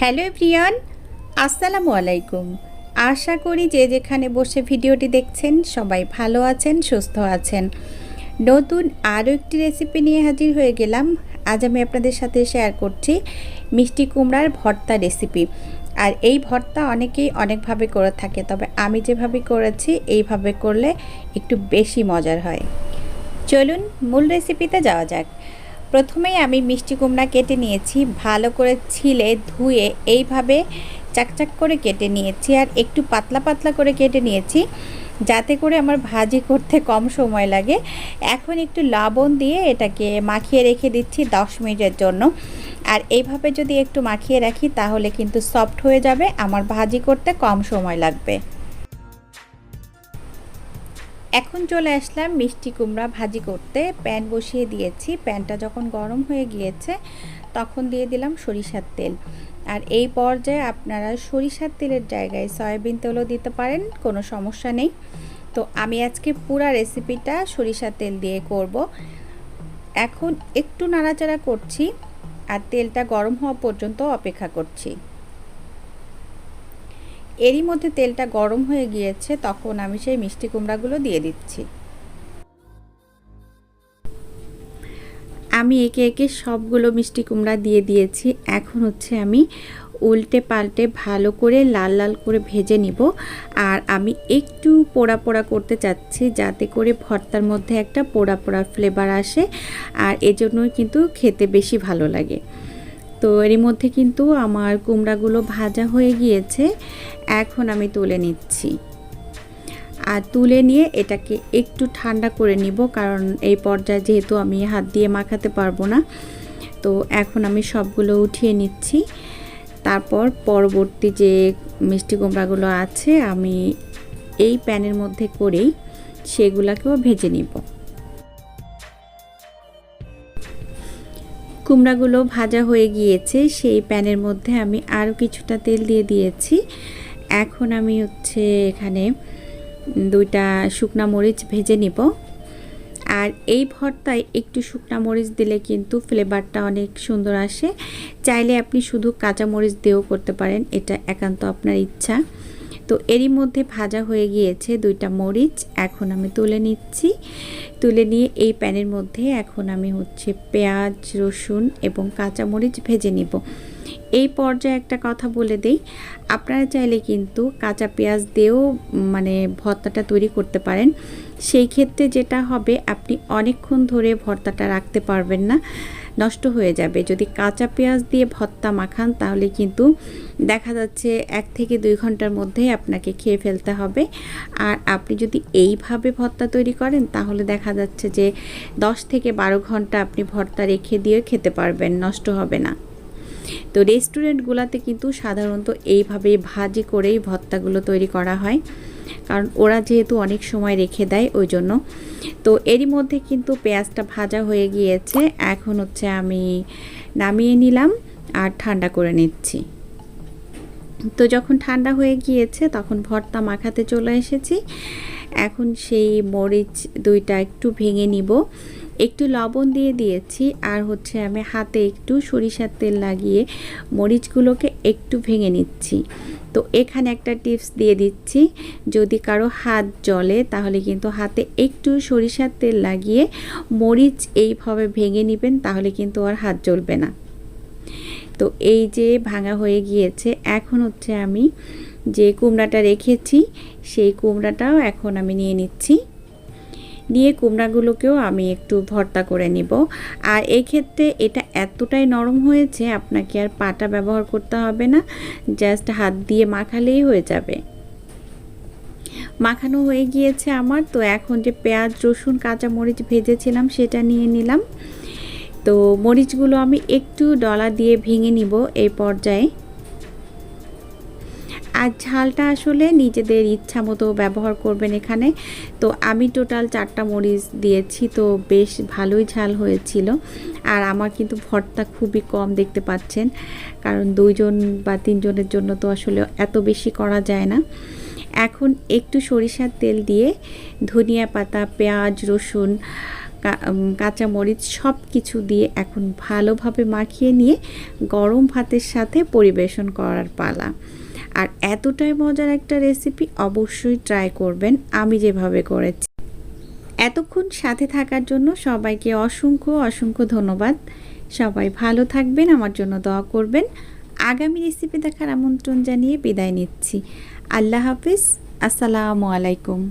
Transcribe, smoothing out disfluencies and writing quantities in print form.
Hello everyone, আসসালামু আলাইকুম। আশা করি যে যেখানে বসে ভিডিওটি দেখছেন সবাই ভালো আছেন, সুস্থ আছেন। নতুন আরও একটি রেসিপি নিয়ে হাজির হয়ে গেলাম। আজ আমি আপনাদের সাথে শেয়ার করছি মিষ্টি কুমড়ার ভর্তা রেসিপি। আর এই ভর্তা অনেকেই অনেকভাবে করে থাকে, তবে আমি যেভাবে করেছি এইভাবে করলে একটু বেশি মজার হয়। চলুন মূল রেসিপিতে যাওয়া যাক। প্রথমেই আমি মিষ্টি কুমড়া কেটে নিয়েছি, ভালো করে ছিলে ধুয়ে এইভাবে চাকচাক করে কেটে নিয়েছি, আর একটু পাতলা পাতলা করে কেটে নিয়েছি যাতে করে আমার ভাজি করতে কম সময় লাগে। এখন একটু লবণ দিয়ে এটাকে মাখিয়ে রেখে দিচ্ছি 10 মিনিটের জন্য। আর এইভাবে যদি একটু মাখিয়ে রাখি তাহলে কিন্তু সফট হয়ে যাবে, আমার ভাজি করতে কম সময় লাগবে। এখন চলে আসলাম মিষ্টি কুমড়া ভাজি করতে। প্যান বসিয়ে দিয়েছি, প্যানটা যখন গরম হয়ে গিয়েছে তখন দিয়ে দিলাম সরিষার তেল। আর এই পর্যায়ে আপনারা সরিষার তেলের জায়গায় সয়াবিন তেলও দিতে পারেন, কোনো সমস্যা নেই। তো আমি আজকে পুরা রেসিপিটা সরিষার তেল দিয়ে করব। এখন একটু নাড়াচাড়া করছি আর তেলটা গরম হওয়া পর্যন্ত অপেক্ষা করছি। এরই মধ্যে তেলটা গরম হয়ে গিয়েছে, তখন আমি সেই মিষ্টি কুমড়াগুলো দিয়ে দিচ্ছি। আমি একে একে সবগুলো মিষ্টি কুমড়া দিয়ে দিয়েছি। এখন আমি উল্টে পাল্টে ভালো করে লাল লাল করে ভেজে নিব। আর আমি একটু পোড়া পোড়া করতে চাচ্ছি যাতে করে ভর্তার মধ্যে একটা পোড়া পোড়া ফ্লেভার আসে, আর এজন্যই কিন্তু খেতে বেশি ভালো লাগে। তো এরই মধ্যে কিন্তু আমার কুমড়াগুলো ভাজা হয়ে গিয়েছে। এখন আমি তুলে নিচ্ছি, আর তুলে নিয়ে এটাকে একটু ঠান্ডা করে নিব, কারণ এই পর্যায়ে যেহেতু আমি হাত দিয়ে মাখাতে পারবো না। তো এখন আমি সবগুলো উঠিয়ে নিচ্ছি। তারপর পরবর্তী যে মিষ্টি কুমড়াগুলো আছে আমি এই প্যানের মধ্যে করেই সেগুলোকেও ভেজে নিব। কুমড়াগুলো ভাজা হয়ে গিয়েছে, সেই প্যানের মধ্যে আমি আরও কিছুটা তেল দিয়ে দিয়েছি। এখন আমি এখানে 2টা শুকনা মরিচ ভেজে নিব। আর এই ভর্তায় একটু শুকনা মরিচ দিলে কিন্তু ফ্লেভারটা অনেক সুন্দর আসে। চাইলে আপনি শুধু কাঁচা মরিচ দিয়েও করতে পারেন, এটা একান্ত আপনার ইচ্ছা। তো এরই মধ্যে ভাজা হয়ে গিয়েছে 2টা মরিচ। এখন আমি তুলে নিচ্ছি। তুলে নিয়ে এই প্যানের মধ্যে এখন আমি পেঁয়াজ, রসুন এবং কাঁচা মরিচ ভেজে নিব। এই পর্যায়ে একটা কথা বলে দেই, আপনারা চাইলে কিন্তু কাঁচা পেঁয়াজ দিয়েও ভর্তাটা তৈরি করতে পারেন। সেই ক্ষেত্রে যেটা হবে, আপনি অনেকক্ষণ ধরে ভর্তাটা রাখতে পারবেন না, নষ্ট হয়ে যাবে। যদি কাঁচা পেঁয়াজ দিয়ে ভর্তা মাখান তাহলে কিন্তু দেখা যাচ্ছে 1 থেকে 2 ঘন্টার মধ্যেই আপনাকে খেয়ে ফেলতে হবে। আর আপনি যদি এইভাবে ভর্তা তৈরি করেন তাহলে দেখা যাচ্ছে যে 10 থেকে 12 ঘন্টা আপনি ভর্তা রেখে দিয়ে খেতে পারবেন, নষ্ট হবে না। তো রেস্টুরেন্টগুলোতে কিন্তু সাধারণত এইভাবে ভাজি করেই ভর্তাগুলো তৈরি করা হয়, কারণ ওরা যেহেতু অনেক সময় রেখে দেয় ওই জন্য। তো এরই মধ্যে কিন্তু পেঁয়াজটা ভাজা হয়ে গিয়েছে। এখন আমি নামিয়ে নিলাম আর ঠান্ডা করে নিচ্ছি। তো যখন ঠান্ডা হয়ে গিয়েছে তখন ভর্তা মাখাতে চলে এসেছি। এখন সেই মরিচ 2টা একটু ভেঙে নিব, একটু লবণ দিয়ে দিয়েছি। আর আমি হাতে একটু সরিষার তেল লাগিয়ে মরিচগুলোকে একটু ভেঙে নিচ্ছি। তো এখানে একটা টিপস দিয়ে দিচ্ছি, যদি কারো হাত জ্বলে তাহলে কিন্তু হাতে একটু সরিষার তেল লাগিয়ে মরিচ এইভাবে ভেঙে নেবেন, তাহলে কিন্তু আর হাত জ্বলবে না। তো এই যে ভাঙা হয়ে গিয়েছে। এখন আমি যে কুমড়াটা রেখেছি সেই কুমড়াটাও এখন আমি নিয়ে নিচ্ছি। নিয়ে কুমড়াগুলোকেও আমি একটু ভর্তা করে নিব। আর এই ক্ষেত্রে এটা এতটাই নরম হয়েছে, আপনাকে আর পাটা ব্যবহার করতে হবে না, জাস্ট হাত দিয়ে মাখালেই হয়ে যাবে। মাখানো হয়ে গিয়েছে আমার। তো এখন যে পেঁয়াজ, রসুন, কাঁচা মরিচ ভেজেছিলাম সেটা নিয়ে নিলাম। তো মরিচগুলো আমি একটু ডলা দিয়ে ভেঙে নিব এই পর্যায়ে। আর ঝালটা আসলে নিজেদের ইচ্ছা মতো ব্যবহার করবেন এখানে। তো আমি টোটাল 4টা মরিচ দিয়েছি, তো বেশ ভালোই ঝাল হয়েছিল। আর আমার কিন্তু ভর্তা খুবই কম, দেখতে পাচ্ছেন, কারণ 2 জন বা 3 জনের জন্য তো আসলে এত বেশি করা যায় না। এখন একটু সরিষার তেল দিয়ে ধনিয়া পাতা, পেঁয়াজ, রসুন, কাঁচামরিচ সব কিছু দিয়ে এখন ভালোভাবে মাখিয়ে নিয়ে গরম ভাতের সাথে পরিবেশন করার পালা। আর এতটাই মজার একটা রেসিপি, অবশ্যই ট্রাই করবেন আমি যেভাবে করেছি। এতক্ষণ সাথে থাকার জন্য সবাইকে অসংখ্য অসংখ্য ধন্যবাদ। সবাই ভালো থাকবেন, আমার জন্য দোয়া করবেন। আগামী রেসিপি দেখার আমন্ত্রণ জানিয়ে বিদায় নিচ্ছি। আল্লাহ হাফিজ, আসসালামু আলাইকুম।